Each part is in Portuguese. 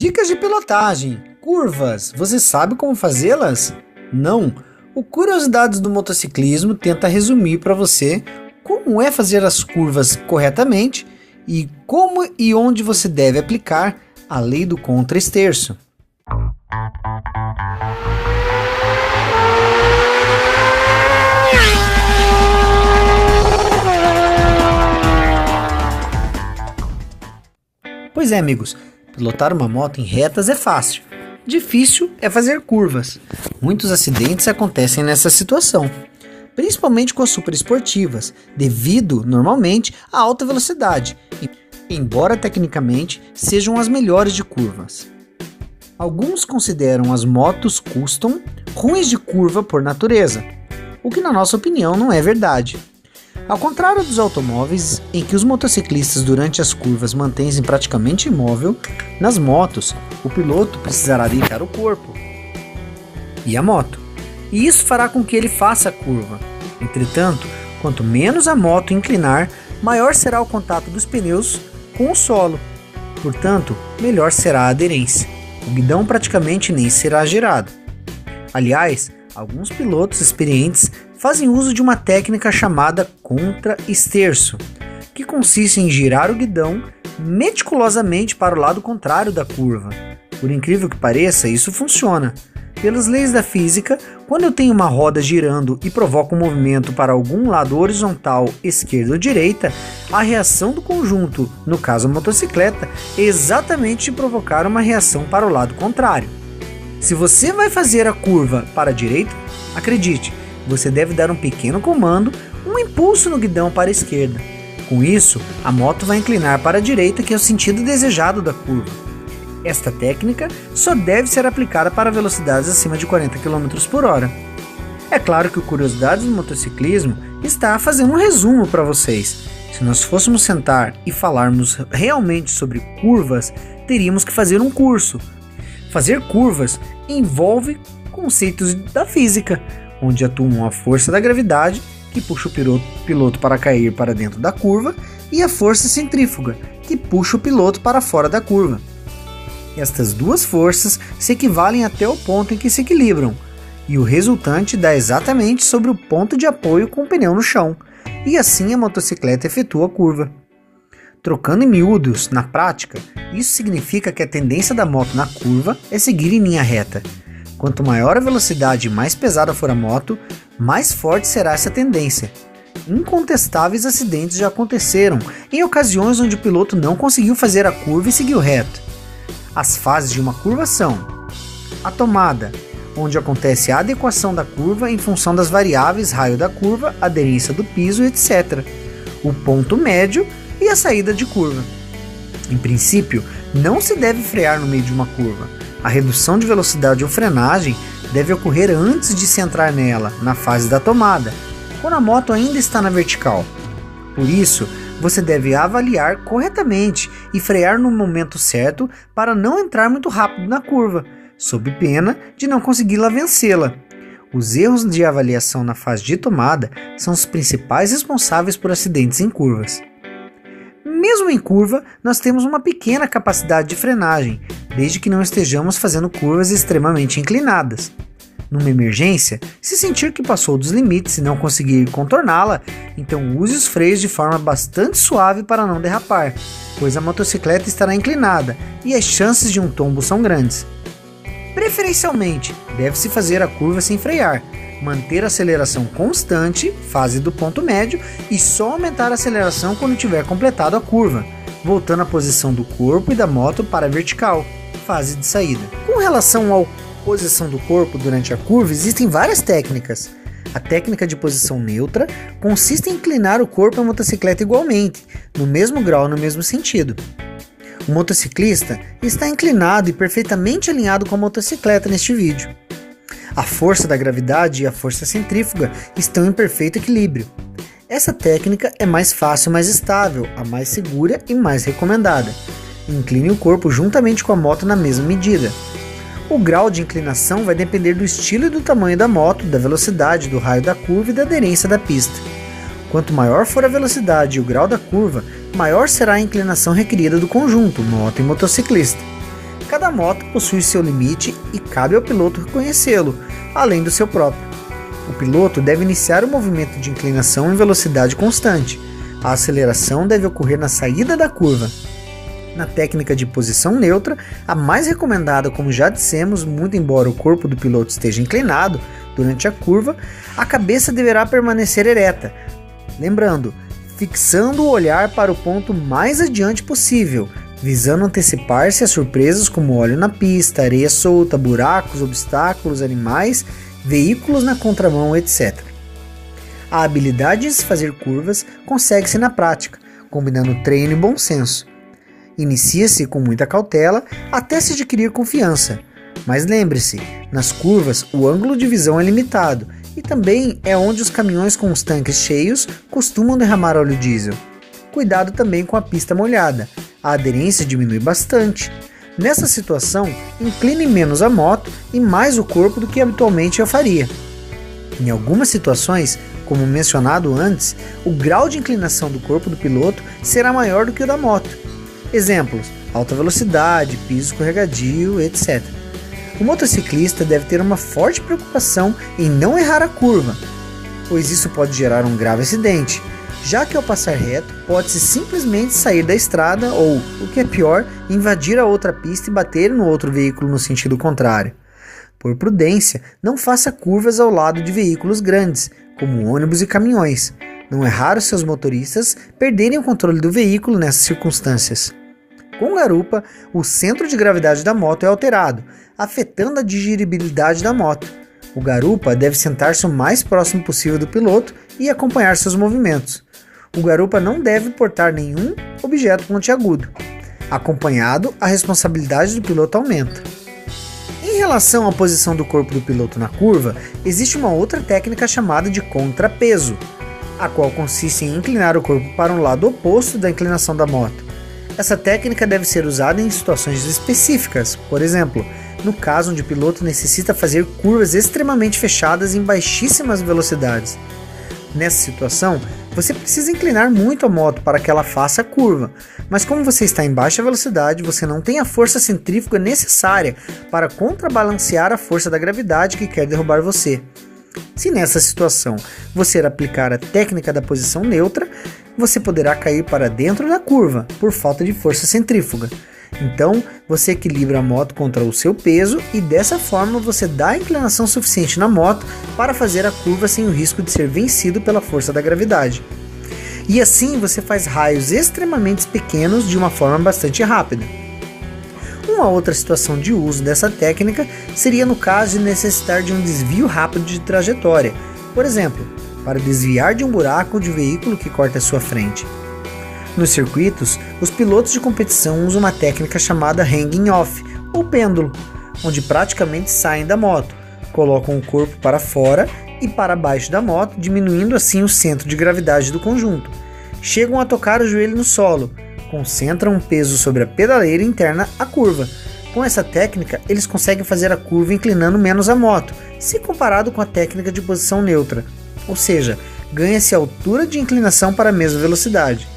Dicas de pilotagem, curvas, você sabe como fazê-las? Não? O Curiosidades do Motociclismo tenta resumir para você como é fazer as curvas corretamente e como e onde você deve aplicar a lei do contra-esterço. Pois é, amigos, pilotar uma moto em retas é fácil. Difícil é fazer curvas. Muitos acidentes acontecem nessa situação, principalmente com as superesportivas, devido, normalmente, à alta velocidade, embora tecnicamente sejam as melhores de curvas. Alguns consideram as motos custom ruins de curva por natureza, o que na nossa opinião não é verdade. Ao contrário dos automóveis, em que os motociclistas durante as curvas mantêm-se praticamente imóvel, nas motos, o piloto precisará deitar o corpo e a moto, e isso fará com que ele faça a curva. Entretanto, quanto menos a moto inclinar, maior será o contato dos pneus com o solo, portanto, melhor será a aderência. O guidão praticamente nem será girado. Aliás, alguns pilotos experientes fazem uso de uma técnica chamada contra-esterço, que consiste em girar o guidão meticulosamente para o lado contrário da curva. Por incrível que pareça, isso funciona. Pelas leis da física, quando eu tenho uma roda girando e provoco um movimento para algum lado horizontal, esquerda ou direita, a reação do conjunto, no caso a motocicleta, é exatamente de provocar uma reação para o lado contrário. Se você vai fazer a curva para a direita, acredite, você deve dar um pequeno comando, um impulso no guidão para a esquerda. Com isso, a moto vai inclinar para a direita, que é o sentido desejado da curva. Esta técnica só deve ser aplicada para velocidades acima de 40 km por hora. É claro que o Curiosidades do Motociclismo está fazendo um resumo para vocês. Se nós fôssemos sentar e falarmos realmente sobre curvas, teríamos que fazer um curso. Fazer curvas envolve conceitos da física, onde atuam a força da gravidade, que puxa o piloto para cair para dentro da curva, e a força centrífuga, que puxa o piloto para fora da curva. Estas duas forças se equivalem até o ponto em que se equilibram, e o resultante dá exatamente sobre o ponto de apoio com o pneu no chão, e assim a motocicleta efetua a curva. Trocando em miúdos, na prática, isso significa que a tendência da moto na curva é seguir em linha reta. Quanto maior a velocidade e mais pesada for a moto, mais forte será essa tendência. Incontestáveis acidentes já aconteceram em ocasiões onde o piloto não conseguiu fazer a curva e seguiu reto. As fases de uma curva são: a tomada, onde acontece a adequação da curva em função das variáveis raio da curva, aderência do piso, etc. O ponto médio e a saída de curva. Em princípio, não se deve frear no meio de uma curva. A redução de velocidade ou frenagem deve ocorrer antes de se entrar nela, na fase da tomada, quando a moto ainda está na vertical. Por isso, você deve avaliar corretamente e frear no momento certo para não entrar muito rápido na curva, sob pena de não conseguir vencê-la. Os erros de avaliação na fase de tomada são os principais responsáveis por acidentes em curvas. Mesmo em curva, nós temos uma pequena capacidade de frenagem, desde que não estejamos fazendo curvas extremamente inclinadas. Numa emergência, se sentir que passou dos limites e não conseguir contorná-la, então use os freios de forma bastante suave para não derrapar, pois a motocicleta estará inclinada e as chances de um tombo são grandes. Preferencialmente, deve-se fazer a curva sem frear, manter a aceleração constante, fase do ponto médio, e só aumentar a aceleração quando tiver completado a curva, voltando à posição do corpo e da moto para a vertical, fase de saída. Com relação à posição do corpo durante a curva, existem várias técnicas. A técnica de posição neutra consiste em inclinar o corpo e a motocicleta igualmente, no mesmo grau e no mesmo sentido. O motociclista está inclinado e perfeitamente alinhado com a motocicleta neste vídeo. A força da gravidade e a força centrífuga estão em perfeito equilíbrio. Essa técnica é mais fácil e mais estável, a mais segura e mais recomendada. Incline o corpo juntamente com a moto na mesma medida. O grau de inclinação vai depender do estilo e do tamanho da moto, da velocidade, do raio da curva e da aderência da pista. Quanto maior for a velocidade e o grau da curva, maior será a inclinação requerida do conjunto, moto e motociclista. Cada moto possui seu limite e cabe ao piloto reconhecê-lo, além do seu próprio. O piloto deve iniciar o movimento de inclinação em velocidade constante. A aceleração deve ocorrer na saída da curva. Na técnica de posição neutra, a mais recomendada, como já dissemos, muito embora o corpo do piloto esteja inclinado durante a curva, a cabeça deverá permanecer ereta. Lembrando, fixando o olhar para o ponto mais adiante possível, visando antecipar-se a surpresas como óleo na pista, areia solta, buracos, obstáculos, animais, veículos na contramão, etc. A habilidade de se fazer curvas consegue-se na prática, combinando treino e bom senso. Inicia-se com muita cautela até se adquirir confiança, mas lembre-se, nas curvas o ângulo de visão é limitado e também é onde os caminhões com os tanques cheios costumam derramar óleo diesel. Cuidado também com a pista molhada, a aderência diminui bastante. Nessa situação, incline menos a moto e mais o corpo do que habitualmente eu faria. Em algumas situações, como mencionado antes, o grau de inclinação do corpo do piloto será maior do que o da moto. Exemplos: alta velocidade, piso escorregadio, etc. O motociclista deve ter uma forte preocupação em não errar a curva, pois isso pode gerar um grave acidente, já que ao passar reto pode-se simplesmente sair da estrada ou, o que é pior, invadir a outra pista e bater no outro veículo no sentido contrário. Por prudência, não faça curvas ao lado de veículos grandes, como ônibus e caminhões. Não é raro seus motoristas perderem o controle do veículo nessas circunstâncias. Com garupa, o centro de gravidade da moto é alterado, afetando a dirigibilidade da moto. O garupa deve sentar-se o mais próximo possível do piloto e acompanhar seus movimentos. O garupa não deve portar nenhum objeto pontiagudo. Acompanhado, a responsabilidade do piloto aumenta. Em relação à posição do corpo do piloto na curva, existe uma outra técnica chamada de contrapeso, a qual consiste em inclinar o corpo para um lado oposto da inclinação da moto. Essa técnica deve ser usada em situações específicas, por exemplo, no caso onde o piloto necessita fazer curvas extremamente fechadas em baixíssimas velocidades. Nessa situação, você precisa inclinar muito a moto para que ela faça a curva, mas como você está em baixa velocidade, você não tem a força centrífuga necessária para contrabalancear a força da gravidade que quer derrubar você. Se nessa situação você aplicar a técnica da posição neutra, você poderá cair para dentro da curva por falta de força centrífuga. Então, você equilibra a moto contra o seu peso e dessa forma você dá a inclinação suficiente na moto para fazer a curva sem o risco de ser vencido pela força da gravidade. E assim você faz raios extremamente pequenos de uma forma bastante rápida. Uma outra situação de uso dessa técnica seria no caso de necessitar de um desvio rápido de trajetória, por exemplo, para desviar de um buraco ou de veículo que corta a sua frente. Nos circuitos, os pilotos de competição usam uma técnica chamada hanging off, ou pêndulo, onde praticamente saem da moto, colocam o corpo para fora e para baixo da moto, diminuindo assim o centro de gravidade do conjunto. Chegam a tocar o joelho no solo, concentram o peso sobre a pedaleira interna à curva. Com essa técnica, eles conseguem fazer a curva inclinando menos a moto, se comparado com a técnica de posição neutra, ou seja, ganha-se altura de inclinação para a mesma velocidade.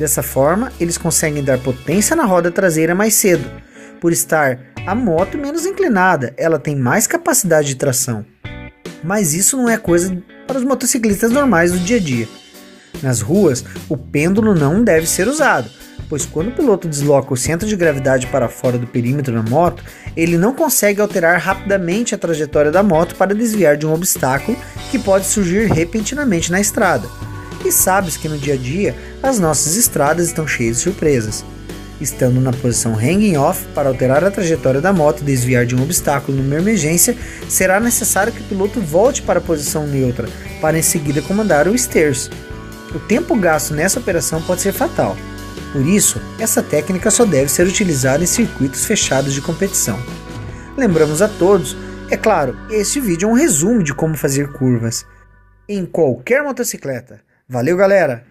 Dessa forma, eles conseguem dar potência na roda traseira mais cedo. Por estar a moto menos inclinada, ela tem mais capacidade de tração. Mas isso não é coisa para os motociclistas normais do dia a dia. Nas ruas, o pêndulo não deve ser usado, pois quando o piloto desloca o centro de gravidade para fora do perímetro da moto, ele não consegue alterar rapidamente a trajetória da moto para desviar de um obstáculo que pode surgir repentinamente na estrada. E sabes que no dia a dia, as nossas estradas estão cheias de surpresas. Estando na posição hanging off, para alterar a trajetória da moto e desviar de um obstáculo numa emergência, será necessário que o piloto volte para a posição neutra, para em seguida comandar o steers. O tempo gasto nessa operação pode ser fatal. Por isso, essa técnica só deve ser utilizada em circuitos fechados de competição. Lembramos a todos, é claro, este vídeo é um resumo de como fazer curvas em qualquer motocicleta. Valeu, galera!